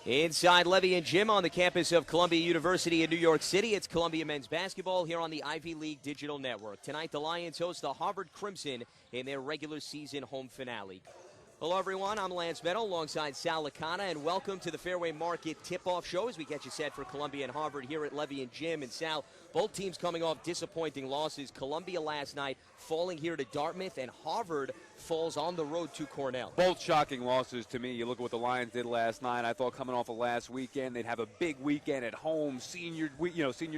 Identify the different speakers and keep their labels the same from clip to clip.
Speaker 1: Inside Levy and Jim on the campus of Columbia University in New York City. It's Columbia men's basketball here on the Ivy League Digital Network. Tonight, the Lions host the Harvard Crimson in their regular season home finale. Hello, everyone. I'm Lance Meadow alongside Sal Licata, and welcome to the Fairway Market Tip-Off Show as we get you set for Columbia and Harvard here at Levy and Jim. And Sal, both teams coming off disappointing losses. Columbia last night falling here to Dartmouth, and Harvard falls on the road to Cornell.
Speaker 2: Both shocking losses to me. You look at what the Lions did last night. I thought coming off of last weekend, they'd have a big weekend at home. Senior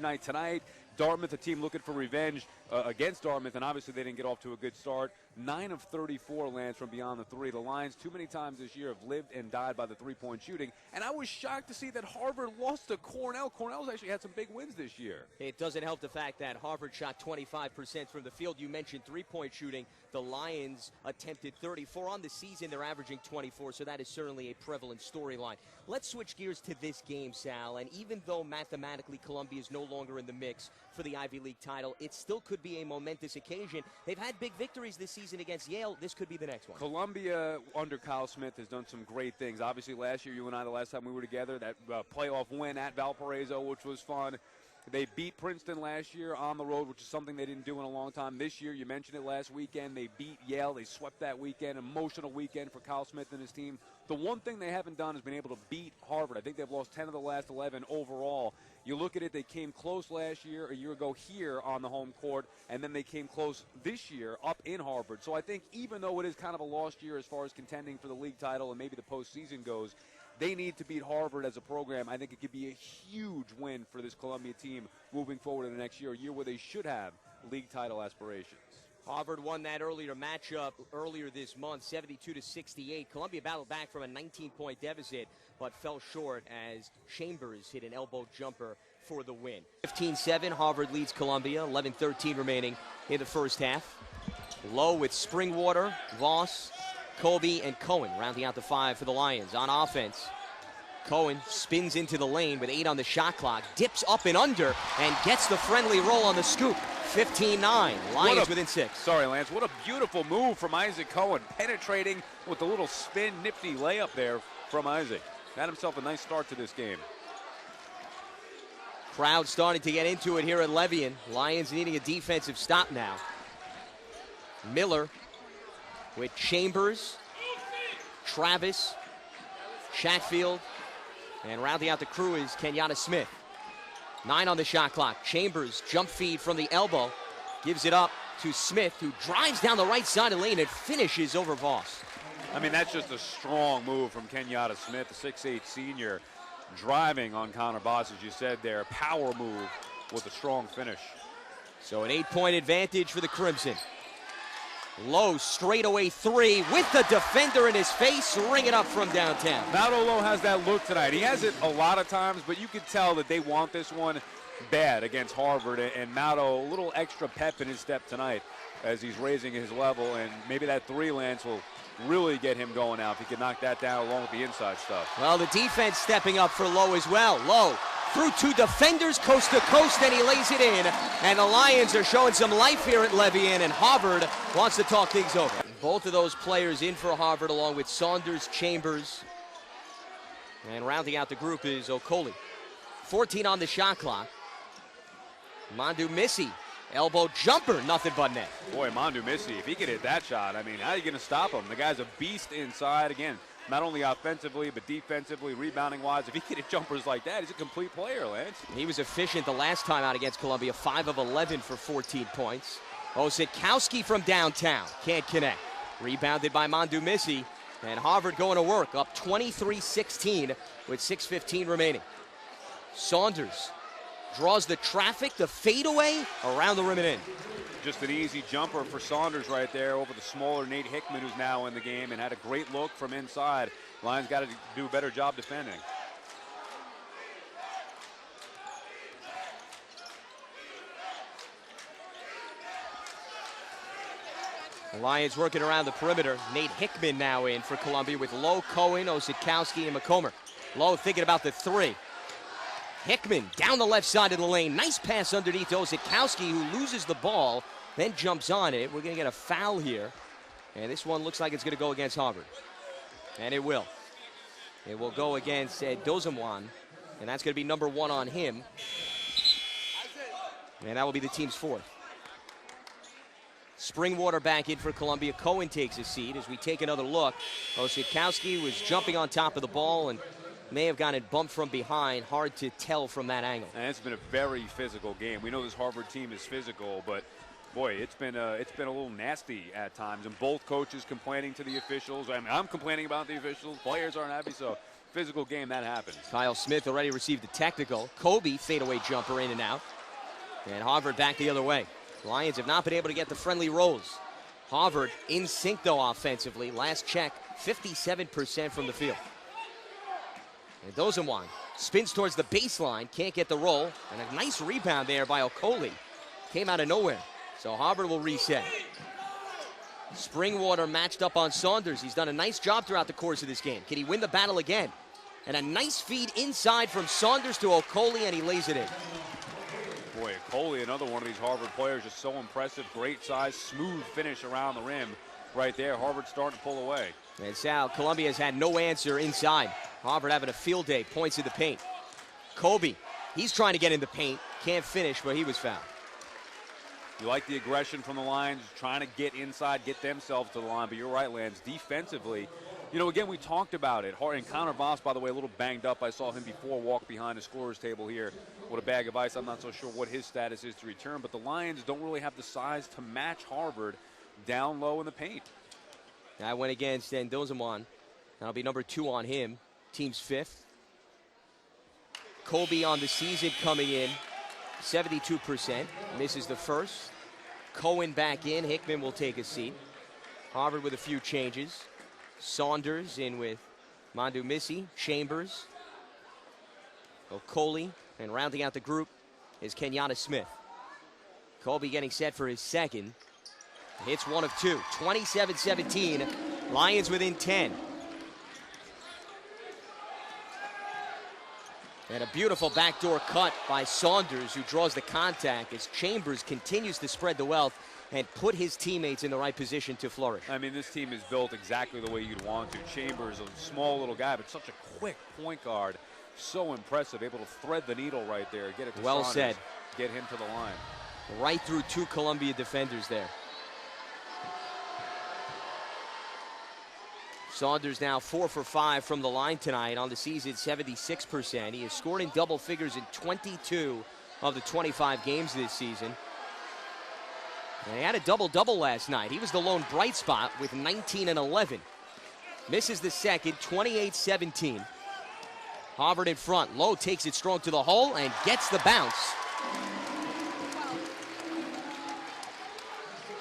Speaker 2: night tonight. Dartmouth, a team looking for revenge against Dartmouth, and obviously they didn't get off to a good start. 9 of 34 lands from beyond the three. The Lions, too many times this year, have lived and died by the three-point shooting. And I was shocked to see that Harvard lost to Cornell. Cornell's actually had some big wins this year.
Speaker 1: It doesn't help the fact that Harvard shot 25% from the field. You mentioned three-point shooting. The Lions attempted 34 on the season. They're averaging 24, so that is certainly a prevalent storyline. Let's switch gears to this game, Sal. And even though mathematically Columbia is no longer in the mix for the Ivy League title, it still could be a momentous occasion. They've had big victories this season against Yale. This could be the next one.
Speaker 2: Columbia, under Kyle Smith, has done some great things. Obviously, last year, you and I, the last time we were together, that playoff win at Valparaiso, which was fun. They beat Princeton last year on the road, which is something they didn't do in a long time. This year, you mentioned it last weekend, they beat Yale. They swept that weekend. Emotional weekend for Kyle Smith and his team. The one thing they haven't done is been able to beat Harvard. I think they've lost 10 of the last 11 overall. You look at it, they came close last year, a year ago here on the home court, and then they came close this year up in Harvard. So I think even though it is kind of a lost year as far as contending for the league title and maybe the postseason goes, they need to beat Harvard as a program. I think it could be a huge win for this Columbia team moving forward in the next year, a year where they should have league title aspirations.
Speaker 1: Harvard won that earlier matchup earlier this month, 72-68. Columbia battled back from a 19-point deficit, but fell short as Chambers hit an elbow jumper for the win. 15-7, Harvard leads Columbia, 11-13 remaining in the first half. Lowe with Springwater, Voss, Colby, and Cohen rounding out the five for the Lions. On offense, Cohen spins into the lane with 8 on the shot clock, dips up and under, and gets the friendly roll on the scoop. 15-9, Lions within 6.
Speaker 2: Sorry, Lance. What a beautiful move from Isaac Cohen, penetrating with a little spin, nifty layup there from Isaac. Had himself a nice start to this game.
Speaker 1: Crowd starting to get into it here at Levy. Lions needing a defensive stop now. Miller with Chambers, Travis, Chatfield, and rounding out the crew is Kenyatta Smith. 9 on the shot clock. Chambers jump feed from the elbow, gives it up to Smith, who drives down the right side of the lane and finishes over Voss.
Speaker 2: I mean, that's just a strong move from Kenyatta Smith, the 6'8 senior, driving on Connor Voss, as you said there. Power move with a strong finish.
Speaker 1: So an 8-point advantage for the Crimson. Lowe straightaway 3 with the defender in his face, ring it up from downtown.
Speaker 2: Mato Lowe has that look tonight. He has it a lot of times, but you can tell that they want this one bad against Harvard, and Mato, a little extra pep in his step tonight as he's raising his level, and maybe that 3, Lance, will really get him going now if he can knock that down along with the inside stuff.
Speaker 1: Well, the defense stepping up for Lowe as well. Lowe through 2 defenders coast to coast, and he lays it in. And the Lions are showing some life here at Levy, and Harvard wants to talk things over. Both of those players in for Harvard, along with Saunders, Chambers. And rounding out the group is Okoli. 14 on the shot clock. Mondu Missy, elbow jumper, nothing but net.
Speaker 2: Boy, Mondu Missy, if he can hit that shot, I mean, how are you going to stop him? The guy's a beast inside. Again, not only offensively, but defensively, rebounding-wise. If he can hit jumpers like that, he's a complete player, Lance.
Speaker 1: He was efficient the last time out against Columbia, 5 of 11 for 14 points. Ossetkowski from downtown, can't connect. Rebounded by Mondu Missy, and Harvard going to work, up 23-16 with 6:15 remaining. Saunders draws the traffic, the fadeaway around the rim and in.
Speaker 2: Just an easy jumper for Saunders right there over the smaller Nate Hickman, who's now in the game, and had a great look from inside. Lions got to do a better job defending.
Speaker 1: The Lions working around the perimeter. Nate Hickman now in for Columbia with Lowe, Cohen, Ossetkowski, and McComber. Lowe thinking about the 3. Hickman down the left side of the lane. Nice pass underneath to Ossetkowski, who loses the ball, then jumps on it. We're going to get a foul here. And this one looks like it's going to go against Harvard. And it will. It will go against Dozumwan, and that's going to be number 1 on him. And that will be the team's 4th. Springwater back in for Columbia. Cohen takes a seat as we take another look. Osietkowski was jumping on top of the ball and may have gotten bumped from behind. Hard to tell from that angle.
Speaker 2: And it's been a very physical game. We know this Harvard team is physical, but boy, it's been a little nasty at times. And both coaches complaining to the officials. I mean, I'm complaining about the officials. Players aren't happy, so physical game, that happens.
Speaker 1: Kyle Smith already received a technical. Kobe, fadeaway jumper in and out. And Harvard back the other way. Lions have not been able to get the friendly rolls. Harvard in sync, though, offensively. Last check, 57% from the field. And Dozumwan spins towards the baseline, can't get the roll. And a nice rebound there by Okoli. Came out of nowhere. So Harvard will reset. Springwater matched up on Saunders. He's done a nice job throughout the course of this game. Can he win the battle again? And a nice feed inside from Saunders to Okoli, and he lays it in.
Speaker 2: Boy, Coley, another one of these Harvard players, just so impressive. Great size, smooth finish around the rim right there. Harvard starting to pull away.
Speaker 1: And Sal, Columbia has had no answer inside. Harvard having a field day, points in the paint. Kobe, he's trying to get in the paint. Can't finish, but he was fouled.
Speaker 2: You like the aggression from the Lions, trying to get inside, get themselves to the line. But you're right, Lance, defensively, you know, again, we talked about it. And Connor Voss, by the way, a little banged up. I saw him before walk behind the scorer's table here with a bag of ice. I'm not so sure what his status is to return, but the Lions don't really have the size to match Harvard down low in the paint.
Speaker 1: That went against Dozumwan. That'll be number 2 on him, team's 5th. Kobe on the season coming in, 72%, misses the first. Cohen back in, Hickman will take a seat. Harvard with a few changes. Saunders in with Mandu Missy, Chambers, Okoli, and rounding out the group is Kenyatta Smith. Colby getting set for his second. Hits 1 of 2, 27-17, Lions within 10. And a beautiful backdoor cut by Saunders, who draws the contact as Chambers continues to spread the wealth and put his teammates in the right position to flourish.
Speaker 2: I mean, this team is built exactly the way you'd want to. Chambers, a small little guy, but such a quick point guard. So impressive, able to thread the needle right there. Get it to
Speaker 1: well
Speaker 2: Saunders,
Speaker 1: said.
Speaker 2: Get him to the line.
Speaker 1: Right through 2 Columbia defenders there. Saunders now 4 for 5 from the line tonight. On the season, 76%. He has scored in double figures in 22 of the 25 games this season. And he had a double-double last night. He was the lone bright spot with 19 and 11. Misses the second, 28-17. Harvard in front. Lowe takes it strong to the hole and gets the bounce.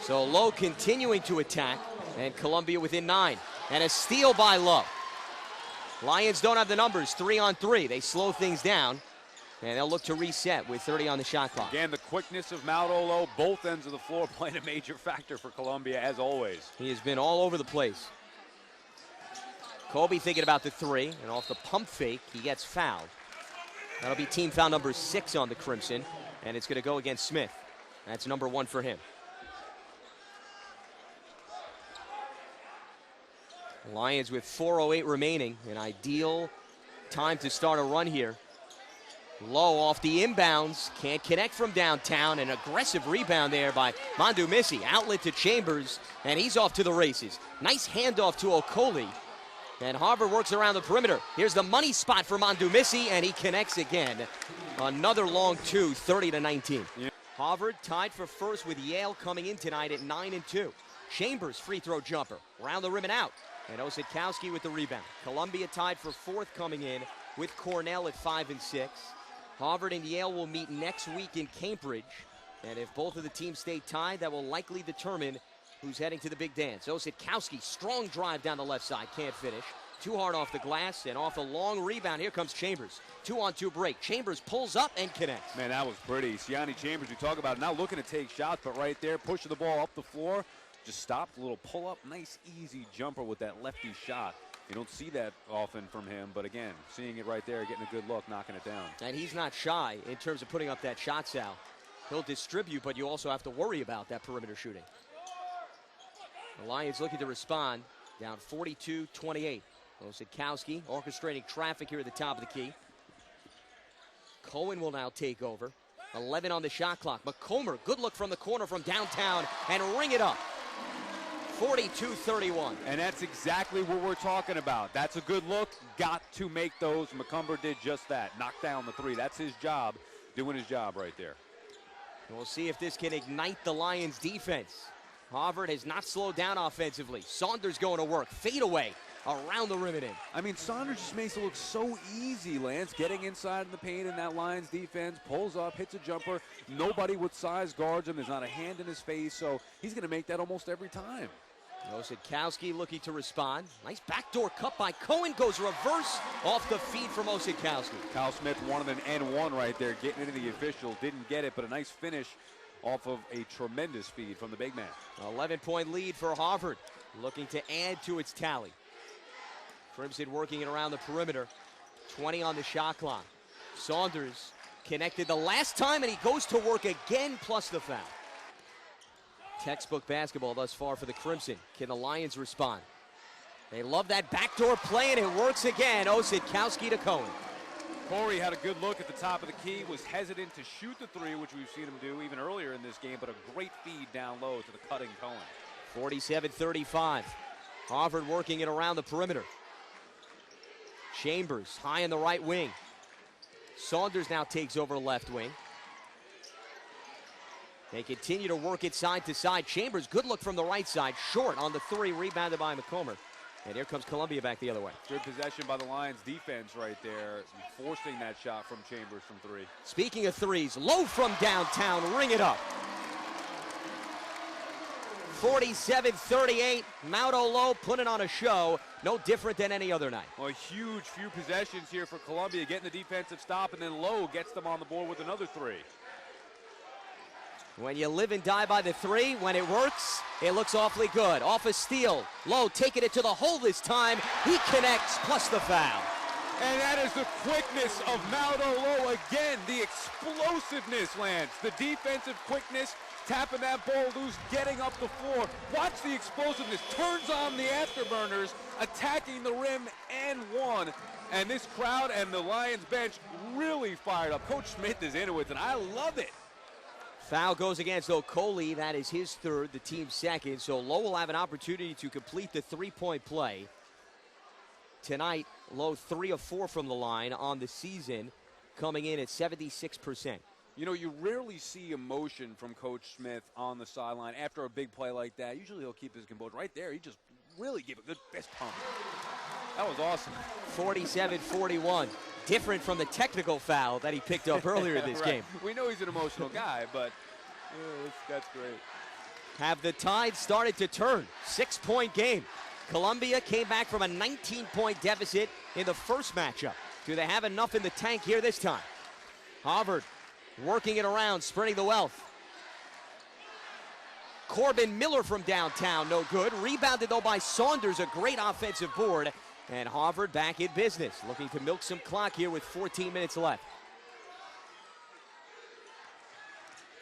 Speaker 1: So Lowe continuing to attack, and Columbia within 9. And a steal by Lowe. Lions don't have the numbers, 3 on 3. They slow things down, and they'll look to reset with 30 on the shot clock.
Speaker 2: Again, the quickness of Maldo Lowe, both ends of the floor playing a major factor for Columbia, as always.
Speaker 1: He has been all over the place. Kobe thinking about the 3, and off the pump fake, he gets fouled. That'll be team foul number 6 on the Crimson, and it's going to go against Smith. That's number 1 for him. Lions with 4:08 remaining, an ideal time to start a run here. Lowe off the inbounds, can't connect from downtown. An aggressive rebound there by Mandu Missy. Outlet to Chambers, and he's off to the races. Nice handoff to Okoli. And Harvard works around the perimeter. Here's the money spot for Mandu Missy, and he connects again. Another long 2, 30-19.
Speaker 2: Yeah.
Speaker 1: Harvard tied for first with Yale coming in tonight at 9 and 2. Chambers free throw jumper, around the rim and out. And Osietkowski with the rebound. Columbia tied for 4th coming in with Cornell at 5 and 6. Harvard and Yale will meet next week in Cambridge. And if both of the teams stay tied, that will likely determine who's heading to the big dance. Osietkowski, strong drive down the left side, can't finish. Too hard off the glass, and off a long rebound, here comes Chambers. 2-on-2 break. Chambers pulls up and connects.
Speaker 2: Man, that was pretty. Siani Chambers, we talk about it, not looking to take shots, but right there, pushing the ball up the floor. Just stopped, a little pull-up, nice, easy jumper with that lefty shot. You don't see that often from him, but again, seeing it right there, getting a good look, knocking it down.
Speaker 1: And he's not shy in terms of putting up that shot, Sal. He'll distribute, but you also have to worry about that perimeter shooting. The Lions looking to respond, down 42-28. Osadkowski orchestrating traffic here at the top of the key. Cohen will now take over. 11 on the shot clock. McComber, good look from the corner from downtown, and ring it up. 42-31.
Speaker 2: And that's exactly what we're talking about. That's a good look. Got to make those. McComber did just that. Knocked down the three. That's his job. Doing his job right there.
Speaker 1: We'll see if this can ignite the Lions' defense. Harvard has not slowed down offensively. Saunders going to work. Fade away around the rim and in.
Speaker 2: I mean, Saunders just makes it look so easy, Lance. Getting inside in the paint in that Lions defense, pulls up, hits a jumper. Nobody with size guards him. There's not a hand in his face, so he's going to make that almost every time.
Speaker 1: Osadkowski looking to respond. Nice backdoor cut by Cohen. Goes reverse off the feed from Osadkowski.
Speaker 2: Kyle Smith wanted an N1 right there, getting into the official. Didn't get it, but a nice finish off of a tremendous feed from the big man.
Speaker 1: 11-point lead for Harvard. Looking to add to its tally. Crimson working it around the perimeter. 20 on the shot clock. Saunders connected the last time, and he goes to work again, plus the foul. Textbook basketball thus far for the Crimson. Can the Lions respond? They love that backdoor play, and it works again. Osadkowski to Cohen.
Speaker 2: Corey had a good look at the top of the key, was hesitant to shoot the three, which we've seen him do even earlier in this game, but a great feed down low to the cutting Cohen.
Speaker 1: 47-35. Harvard working it around the perimeter. Chambers high in the right wing. Saunders now takes over left wing. They continue to work it side to side. Chambers, good look from the right side. Short on the three, rebounded by McComber. And here comes Columbia back the other way.
Speaker 2: Good possession by the Lions defense right there, forcing that shot from Chambers from three.
Speaker 1: Speaking of threes, Low from downtown, ring it up. 47-38, Maudo Low putting on a show, no different than any other night.
Speaker 2: Well, a huge few possessions here for Columbia, getting the defensive stop, and then Low gets them on the board with another three.
Speaker 1: When you live and die by the three, when it works, it looks awfully good. Off a steal, Low taking it to the hole this time. He connects, plus the foul.
Speaker 2: And that is the quickness of Maudo Low again, the explosiveness, Lance, the defensive quickness, tapping that ball loose, getting up the floor. Watch the explosiveness, turns on the afterburners, attacking the rim and one. And this crowd and the Lions bench really fired up. Coach Smith is into it, and I love it.
Speaker 1: Foul goes against Okoli. That is his third, the team's second. So Low will have an opportunity to complete the three-point play. Tonight, Low 3 of 4 from the line on the season, coming in at 76%.
Speaker 2: You know, you rarely see emotion from Coach Smith on the sideline after a big play like that. Usually he'll keep his composure. Right there, he just really gave a good fist pump. That was awesome.
Speaker 1: 47-41. Different from the technical foul that he picked up earlier this game.
Speaker 2: We know he's an emotional guy, but that's great.
Speaker 1: Have the tide started to turn? 6-point game. Columbia came back from a 19-point deficit in the first matchup. Do they have enough in the tank here this time? Harvard working it around, spreading the wealth. Corbin Miller from downtown, no good. Rebounded, though, by Saunders, a great offensive board. And Harvard back in business, looking to milk some clock here with 14 minutes left.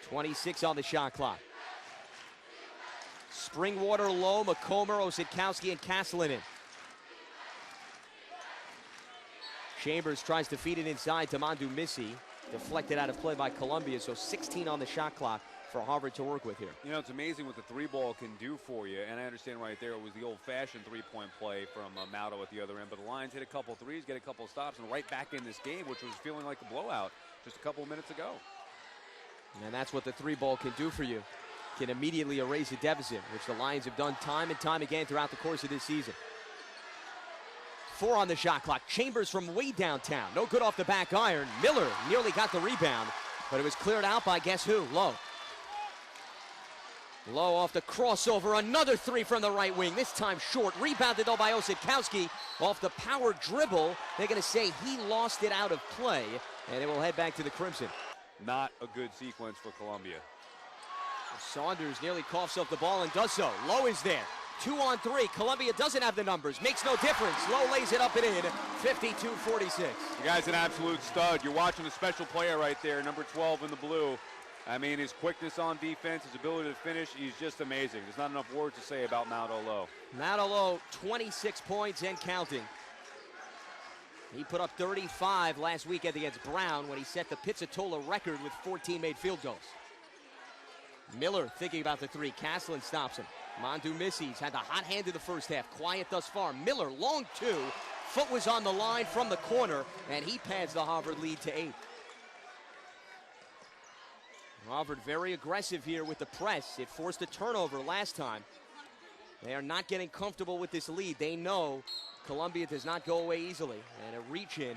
Speaker 1: 26 on the shot clock. Springwater, Low, McComber, Osadkowski, and Castellinen. Chambers tries to feed it inside to Mandu Missy. Deflected out of play by Columbia, so 16 on the shot clock for Harvard to work with here.
Speaker 2: You know, it's amazing what the three ball can do for you, and I understand right there it was the old-fashioned three-point play from Maudo at the other end, but the Lions hit a couple threes, get a couple stops, and right back in this game, which was feeling like a blowout just a couple of minutes ago.
Speaker 1: And that's what the three ball can do for you. Can immediately erase a deficit, which the Lions have done time and time again throughout the course of this season. 4 on the shot clock. Chambers from way downtown. No good off the back iron. Miller nearly got the rebound, but it was cleared out by guess who? Low. Low off the crossover. Another three from the right wing. This time short. Rebounded, though, by Osadkowski. Off the power dribble. They're going to say he lost it out of play, and it will head back to the Crimson.
Speaker 2: Not a good sequence for Columbia.
Speaker 1: Saunders nearly coughs up the ball and does so. Low is there. 2 on 3. Columbia doesn't have the numbers. Makes no difference. Low lays it up and in. 52-46.
Speaker 2: The guy's an absolute stud. You're watching a special player right there, number 12 in the blue. I mean, his quickness on defense, his ability to finish, he's just amazing. There's not enough words to say about Maudo Low.
Speaker 1: Maudo Low, 26 points and counting. He put up 35 last weekend against Brown when he set the Pizzatola record with 14 made field goals. Miller thinking about the three. Caslin stops him. Mondu Missi's had the hot hand in the first half. Quiet thus far. Miller, long two. Foot was on the line from the corner, and he pads the Harvard lead to 8. Harvard very aggressive here with the press. It forced a turnover last time. They are not getting comfortable with this lead. They know Columbia does not go away easily. And a reach in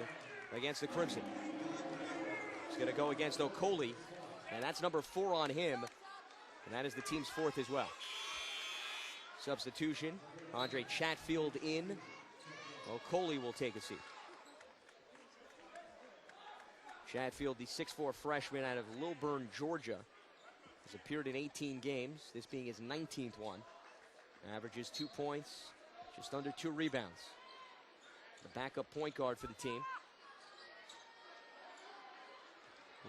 Speaker 1: against the Crimson. He's going to go against Okoli, and that's number 4 on him. And that is the team's 4th as well. Substitution, Andre Chatfield in. Okoli will take a seat. Chatfield, the 6'4" freshman out of Lilburn, Georgia, has appeared in 18 games, this being his 19th one. Averages 2 points, just under 2 rebounds. The backup point guard for the team.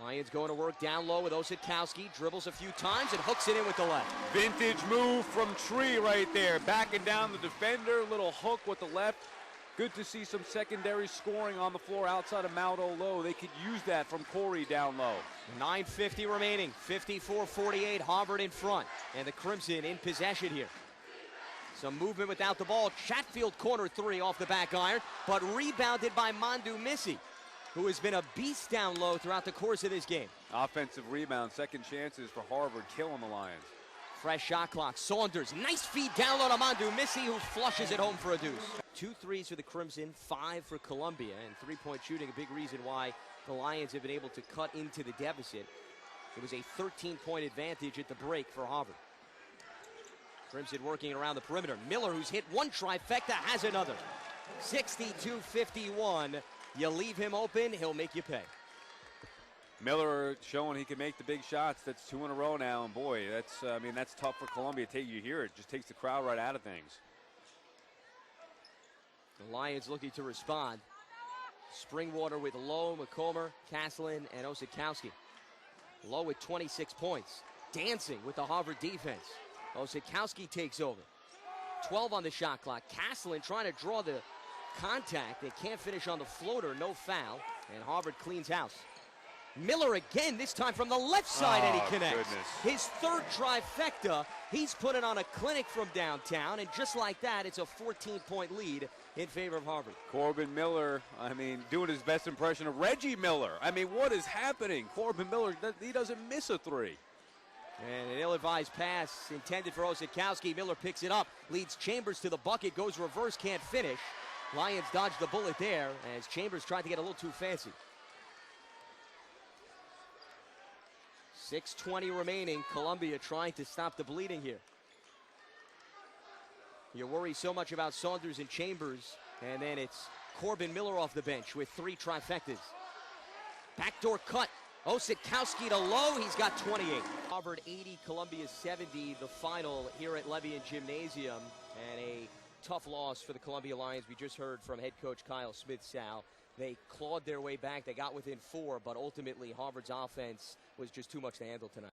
Speaker 1: Lions going to work down low with Ossetkowski. Dribbles a few times and hooks it in with the left.
Speaker 2: Vintage move from Tree right there. Backing down the defender. Little hook with the left. Good to see some secondary scoring on the floor outside of Maldo low. They could use that from Corey down low.
Speaker 1: 9:50 remaining. 54-48. Harvard in front. And the Crimson in possession here. Some movement without the ball. Chatfield corner 3 off the back iron, but rebounded by Mondu Missi, who has been a beast down low throughout the course of this game.
Speaker 2: Offensive rebound, second chances for Harvard, killing the Lions.
Speaker 1: Fresh shot clock. Saunders, nice feed down low to Mondu Missi, who flushes it home for a deuce. 2 threes for the Crimson, 5 for Columbia, and 3-point shooting, a big reason why the Lions have been able to cut into the deficit. It was a 13-point advantage at the break for Harvard. Crimson working around the perimeter. Miller, who's hit one trifecta, has another. 62-51. You leave him open, he'll make you pay.
Speaker 2: Miller showing he can make the big shots. That's 2 in a row now, and boy, that's tough for Columbia. You hear it, just takes the crowd right out of things.
Speaker 1: The Lions looking to respond. Springwater with Lowe, McComber, Caslin, and Ossetkowski. Lowe with 26 points. Dancing with the Harvard defense. Ossetkowski takes over. 12 on the shot clock. Caslin trying to draw the contact. They can't finish on the floater. No foul. And Harvard cleans house. Miller again, this time from the left side, and he connects.
Speaker 2: Goodness.
Speaker 1: His 3rd trifecta. He's putting on a clinic from downtown, and just like that, it's a 14-point lead in favor of Harvard.
Speaker 2: Corbin Miller, doing his best impression of Reggie Miller. What is happening? Corbin Miller, he doesn't miss a 3.
Speaker 1: And an ill-advised pass intended for Ossetkowski. Miller picks it up, leads Chambers to the bucket, goes reverse, can't finish. Lions dodged the bullet there as Chambers tried to get a little too fancy. 6:20 remaining. Columbia trying to stop the bleeding here. You worry so much about Saunders and Chambers, and then it's Corbin Miller off the bench with 3 trifectas. Backdoor cut. Ossetkowski to Lowe. He's got 28. Harvard 80, Columbia 70. The final here at Levy Gymnasium, and a tough loss for the Columbia Lions. We just heard from head coach Kyle Smith, Sal. They clawed their way back. They got within 4, but ultimately Harvard's offense was just too much to handle tonight.